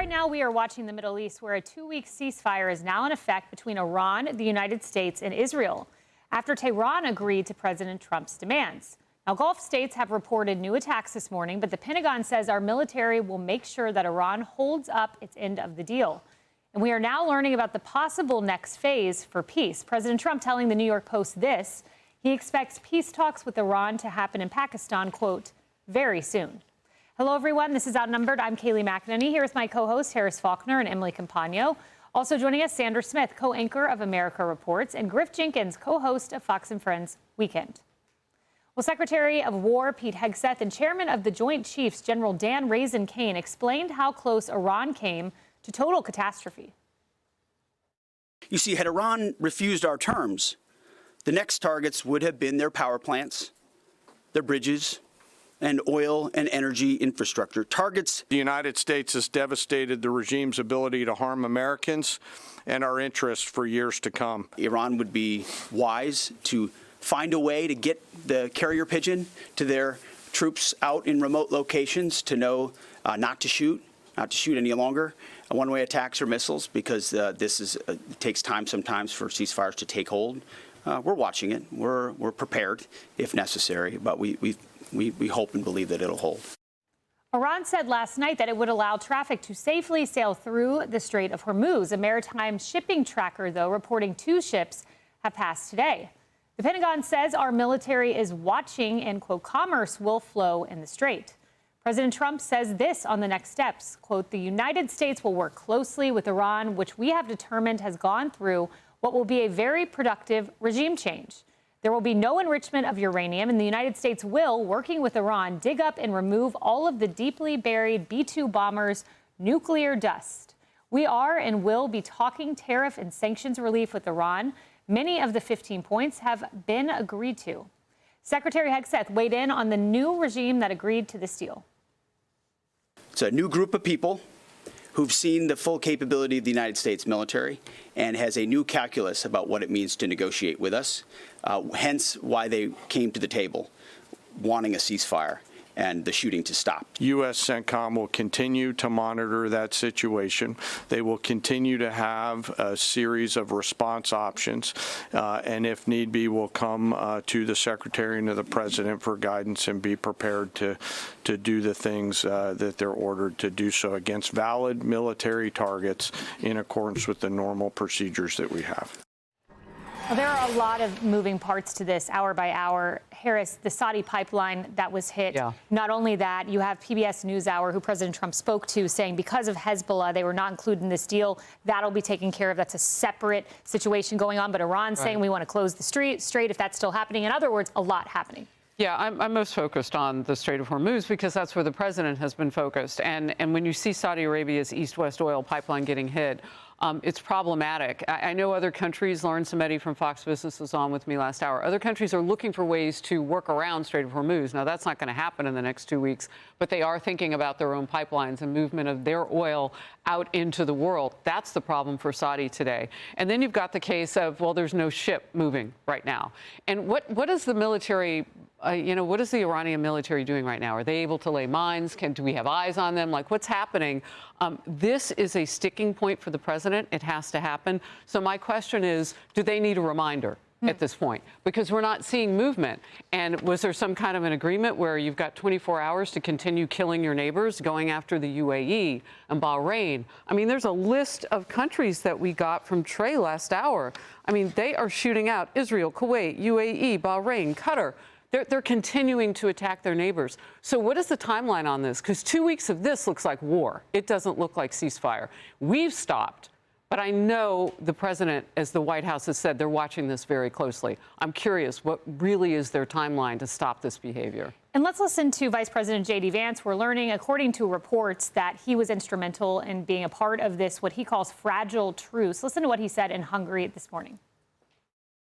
right now we are watching the Middle East, where a 2-week ceasefire is now in effect between Iran, the United States, and Israel, after Tehran agreed to President Trump's demands. Now, Gulf states have reported new attacks this morning, but the Pentagon says our military will make sure that Iran holds up its end of the deal. And we are now learning about the possible next phase for peace. President Trump telling the New York Post this: he expects peace talks with Iran to happen in Pakistan, quote, very soon. Hello, everyone. This is Outnumbered. I'm Kayleigh McEnany, here with my co-hosts Harris Faulkner and Emily Compagno. Also joining us, Sandra Smith, co-anchor of America Reports, and Griff Jenkins, co-host of Fox & Friends Weekend. Well, Secretary of War Pete Hegseth and Chairman of the Joint Chiefs, General Dan Raisin Kane, explained how close Iran came to total catastrophe. You see, had Iran refused our terms, the next targets would have been their power plants, their bridges, and oil and energy infrastructure. Targets. The United States has devastated the regime's ability to harm Americans and our interests for years to come. Iran would be wise to find a way to get the carrier pigeon to their troops out in remote locations to know not to shoot any longer one-way attacks or missiles, because it takes time sometimes for ceasefires to take hold. We're watching it. We're prepared if necessary, but we hope and believe that it'll hold. Iran said last night that it would allow traffic to safely sail through the Strait of Hormuz. A maritime shipping tracker, though, reporting 2 ships have passed today. The Pentagon says our military is watching and, quote, commerce will flow in the strait. President Trump says this on the next steps, quote, the United States will work closely with Iran, which we have determined has gone through what will be a very productive regime change. There will be no enrichment of uranium, and the United States will, working with Iran, dig up and remove all of the deeply buried B-2 bombers' nuclear dust. We are and will be talking tariff and sanctions relief with Iran. Many of the 15 points have been agreed to. Secretary Hegseth weighed in on the new regime that agreed to this deal. It's a new group of people who've seen the full capability of the United States military and has a new calculus about what it means to negotiate with us, hence why they came to the table wanting a ceasefire and the shooting to stop. U.S. CENTCOM will continue to monitor that situation. They will continue to have a series of response options, and if need be, will come to the Secretary and to the President for guidance and be prepared to do the things that they're ordered to do so against valid military targets in accordance with the normal procedures that we have. Well, there are a lot of moving parts to this hour by hour. Harris, the Saudi pipeline that was hit. Yeah. Not only that, you have PBS NewsHour, who President Trump spoke to, saying because of Hezbollah, they were not included in this deal. That'll be taken care of. That's a separate situation going on. But Iran saying we want to close the strait if that's still happening. In other words, a lot happening. Yeah, I'm most focused on the Strait of Hormuz because that's where the president has been focused. And when you see Saudi Arabia's east-west oil pipeline getting hit, it's problematic. I know other countries, Lauren Samedi from Fox Business was on with me last hour, other countries are looking for ways to work around Strait of Hormuz. Now, that's not going to happen in the next 2 weeks, but they are thinking about their own pipelines and movement of their oil out into the world. That's the problem for Saudi today. And then you've got the case of, well, there's no ship moving right now. And what is the military, what is the Iranian military doing right now? Are they able to lay mines? Do we have eyes on them? Like, what's happening? This is a sticking point for the president. It has to happen. So my question is, do they need a reminder at this point? Because we're not seeing movement. And was there some kind of an agreement where you've got 24 hours to continue killing your neighbors, going after the UAE and Bahrain? I mean, there's a list of countries that we got from Trey last hour. I mean, they are shooting out Israel, Kuwait, UAE, Bahrain, Qatar. They're continuing to attack their neighbors. So what is the timeline on this? Because 2 weeks of this looks like war. It doesn't look like ceasefire. We've stopped. But I know the president, as the White House has said, they're watching this very closely. I'm curious, what really is their timeline to stop this behavior? And let's listen to Vice President J.D. Vance. We're learning, according to reports, that he was instrumental in being a part of this, what he calls fragile truce. Listen to what he said in Hungary this morning.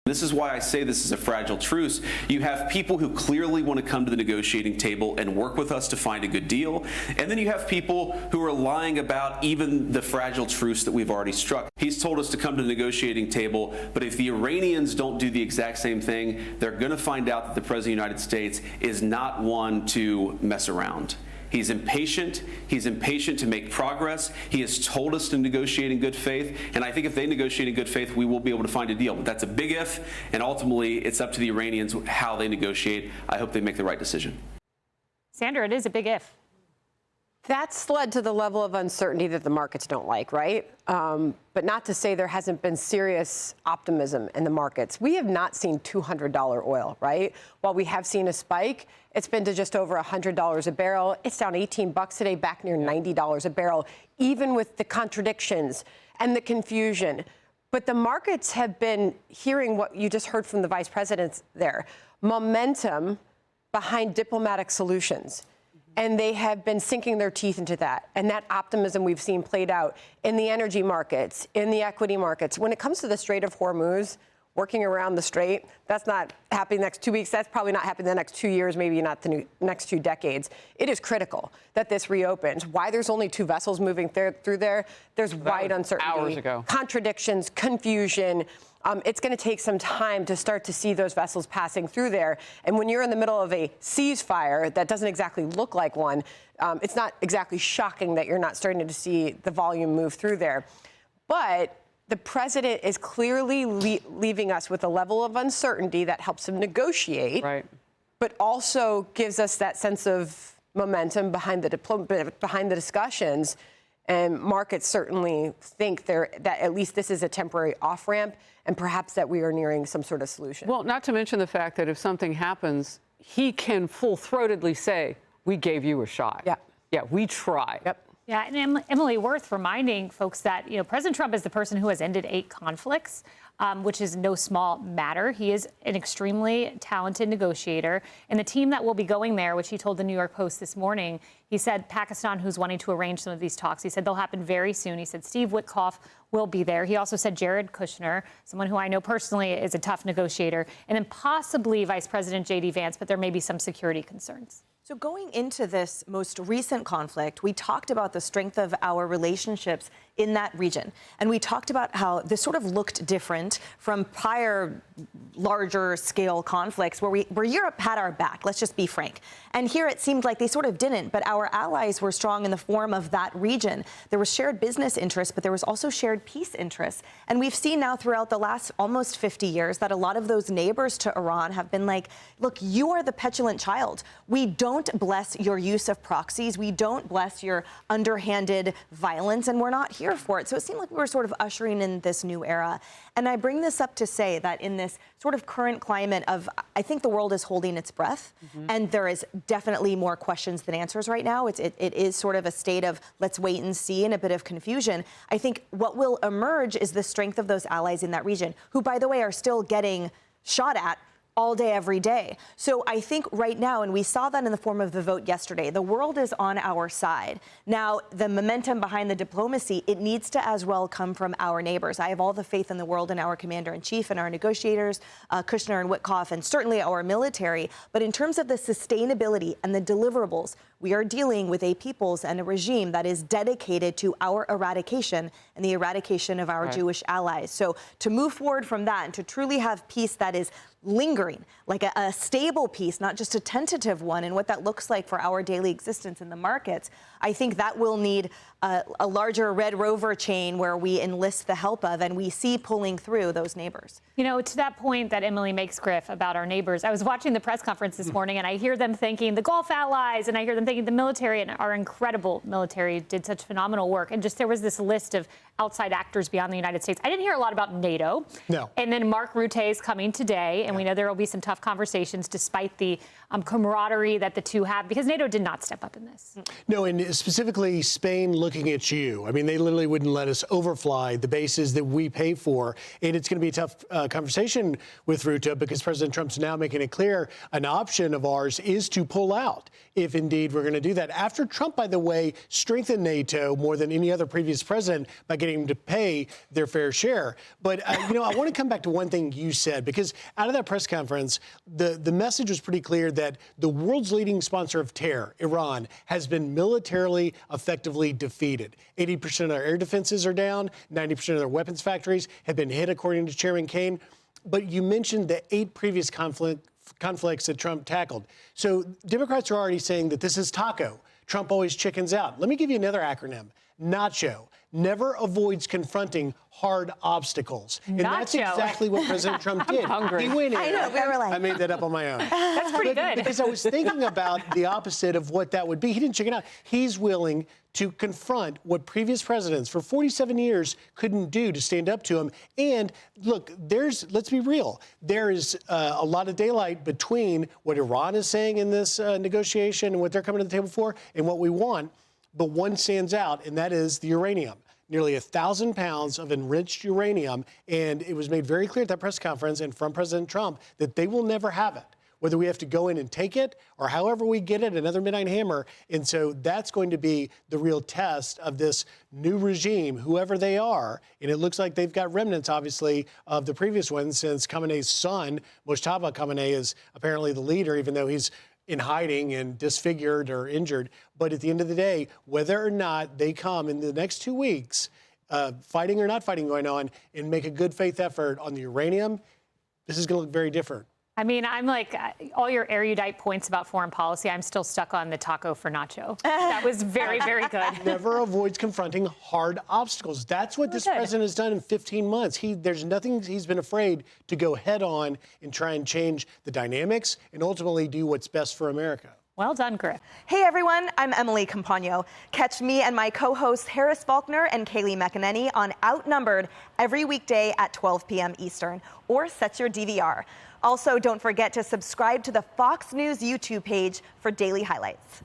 This is why I say this is a fragile truce. You have people who clearly want to come to the negotiating table and work with us to find a good deal. And then you have people who are lying about even the fragile truce that we've already struck. He's told us to come to the negotiating table, but if the Iranians don't do the exact same thing, they're going to find out that the President of the United States is not one to mess around. He's impatient. He's impatient to make progress. He has told us to negotiate in good faith. And I think if they negotiate in good faith, we will be able to find a deal. But that's a big if. And ultimately, it's up to the Iranians how they negotiate. I hope they make the right decision. Sandra, it is a big if. That's led to the level of uncertainty that the markets don't like, right? But not to say there hasn't been serious optimism in the markets. We have not seen $200 oil, right? While we have seen a spike, it's been to just over $100 a barrel. It's down 18 bucks today, back near $90 a barrel, even with the contradictions and the confusion. But the markets have been hearing what you just heard from the vice president there, momentum behind diplomatic solutions. And they have been sinking their teeth into that. And that optimism we've seen played out in the energy markets, in the equity markets. When it comes to the Strait of Hormuz, working around the strait, that's not happening the next 2 weeks. That's probably not happening the next 2 years, maybe not the next 2 decades. It is critical that this reopens. Why there's only 2 vessels moving through there, there's wide uncertainty. Hours ago. Contradictions, confusion. It's going to take some time to start to see those vessels passing through there. And when you're in the middle of a ceasefire that doesn't exactly look like one, it's not exactly shocking that you're not starting to see the volume move through there. But the president is clearly leaving us with a level of uncertainty that helps him negotiate, right, but also gives us that sense of momentum behind the discussions. And markets certainly think that at least this is a temporary off-ramp and perhaps that we are nearing some sort of solution. Well, not to mention the fact that if something happens, he can full-throatedly say, we gave you a shot. Yeah. Yeah, we tried. Yep. Yeah, and Emily, worth reminding folks that, President Trump is the person who has ended 8 conflicts, which is no small matter. He is an extremely talented negotiator. And the team that will be going there, which he told the New York Post this morning, he said Pakistan, who's wanting to arrange some of these talks, he said they'll happen very soon. He said Steve Witkoff will be there. He also said Jared Kushner, someone who I know personally is a tough negotiator, and then possibly Vice President J.D. Vance, but there may be some security concerns. So going into this most recent conflict, we talked about the strength of our relationships in that region. And we talked about how this sort of looked different from prior larger scale conflicts where Europe had our back, let's just be frank. And here it seemed like they sort of didn't, but our allies were strong in the form of that region. There was shared business interests, but there was also shared peace interests. And we've seen now throughout the last almost 50 years that a lot of those neighbors to Iran have been like, look, you are the petulant child. We don't bless your use of proxies. We don't bless your underhanded violence, and we're not here for it. So it seemed like we were sort of ushering in this new era. And I bring this up to say that in this sort of current climate of, I think the world is holding its breath, and there is definitely more questions than answers right now. It is sort of a state of let's wait and see and a bit of confusion. I think what will emerge is the strength of those allies in that region, who, by the way, are still getting shot at all day, every day. So I think right now, and we saw that in the form of the vote yesterday, the world is on our side. Now, the momentum behind the diplomacy, it needs to as well come from our neighbors. I have all the faith in the world in our commander-in-chief and our negotiators, Kushner and Witkoff, and certainly our military. But in terms of the sustainability and the deliverables, we are dealing with a peoples and a regime that is dedicated to our eradication and the eradication of our Jewish allies. So to move forward from that and to truly have peace that is lingering, like a stable peace, not just a tentative one, and what that looks like for our daily existence in the markets, I think that will need a larger Red Rover chain where we enlist the help of and we see pulling through those neighbors. To that point that Emily makes, Griff, about our neighbors, I was watching the press conference this morning and I hear them thanking the Gulf allies and I hear them thanking the military, and our incredible military did such phenomenal work. And just there was this list of outside actors beyond the United States. I didn't hear a lot about NATO. No. And then Mark Rutte is coming today, and we know there will be some tough conversations despite the camaraderie that the two have, because NATO did not step up in this. No, and specifically Spain looking at you. I mean, they literally wouldn't let us overfly the bases that we pay for. And it's going to be a tough conversation with Rutte, because President Trump's now making it clear an option of ours is to pull out if indeed we're going to do that. After Trump, by the way, strengthened NATO more than any other previous president by getting them to pay their fair share. But, I want to come back to one thing you said, because out of that press conference, the message was pretty clear that the world's leading sponsor of terror, Iran, has been militarily effectively defeated. 80% of their air defenses are down. 90% of their weapons factories have been hit, according to Chairman Kaine. But you mentioned the 8 previous conflicts that Trump tackled. So Democrats are already saying that this is taco Trump always chickens out. Let me give you another acronym. Nacho. Never avoids confronting hard obstacles. And that's exactly what President Trump did. Hungry. He went in. I know, we were like... I made that up on my own. That's pretty good. Because I was thinking about the opposite of what that would be. He didn't chicken out. He's willing to confront what previous presidents for 47 years couldn't do, to stand up to him. And look, let's be real, there is a lot of daylight between what Iran is saying in this negotiation and what they're coming to the table for and what we want. But one stands out, and that is the uranium. Nearly 1,000 pounds of enriched uranium, and it was made very clear at that press conference and from President Trump that they will never have it, whether we have to go in and take it or however we get it, another midnight hammer. And so that's going to be the real test of this new regime, whoever they are. And it looks like they've got remnants, obviously, of the previous one, since Khamenei's son, Mojtaba Khamenei, is apparently the leader, even though he's in hiding and disfigured or injured. But at the end of the day, whether or not they come in the next 2 weeks, fighting or not fighting going on, and make a good faith effort on the uranium, this is going to look very different. I mean, I'm like, all your erudite points about foreign policy, I'm still stuck on the taco for nacho. That was very, very good. Never avoids confronting hard obstacles. That's what this president has done in 15 months. There's nothing he's been afraid to go head on and try and change the dynamics and ultimately do what's best for America. Well done, Griff. Hey, everyone, I'm Emily Compagno. Catch me and my co-hosts Harris Faulkner and Kaylee McEnany on Outnumbered every weekday at 12 p.m. Eastern, or set your DVR. Also, don't forget to subscribe to the Fox News YouTube page for daily highlights.